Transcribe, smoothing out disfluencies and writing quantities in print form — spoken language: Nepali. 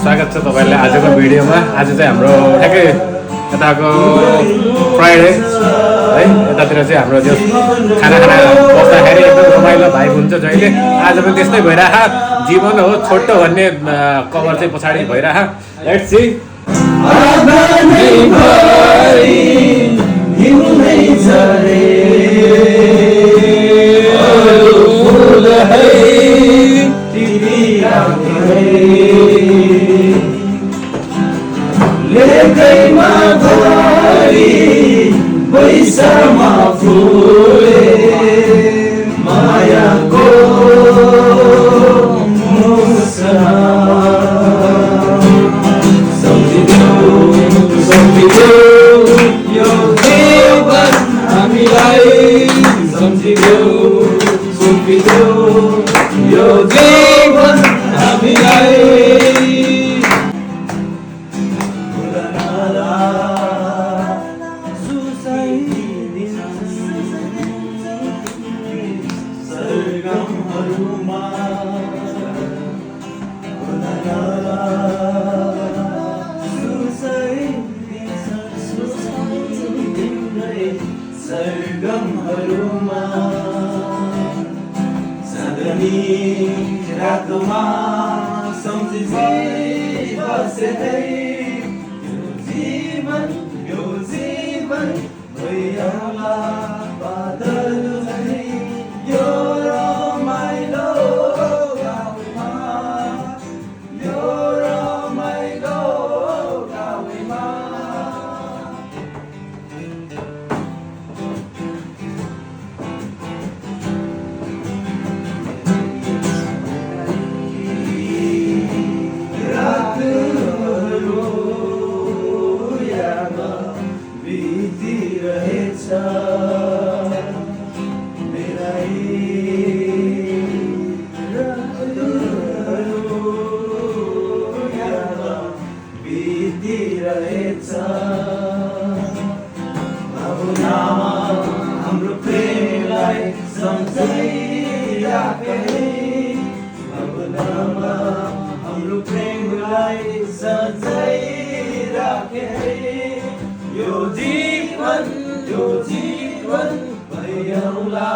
स्वागत छ तपाईहरुलाई आजको भिडियोमा। आज चाहिँ हाम्रो ठ्याक्कै यताको फ्राइडे है, यतातिर चाहिँ हाम्रो जो खाना बस्दाखेरि एकदम रमाइलो भाइ हुन्छ जहिले। आज पनि त्यस्तै भइरहा, जीवन हो छोटो भन्ने कभर चाहिँ पछाडि भइरहा। Let's see. लेकैमा भरि बैसामा फुले मायाको मुस्कान सम्झिदेऊ यो जीवन हामीलाई सम्झिदेऊ सुम्पिदेऊ यो जीवन हामीलाई सरगमहरूमा सदनी रातोमा सम्झिँदै बसेरै यो जीवन भइरहला बादल झै यो रमाइलो गाउँमा यो रमाइलो गाउँमा हाम्रो प्रेमलाई सम्झिराखे हाम्रो प्रेमलाई सजाइराखे यो जीवन भइरहला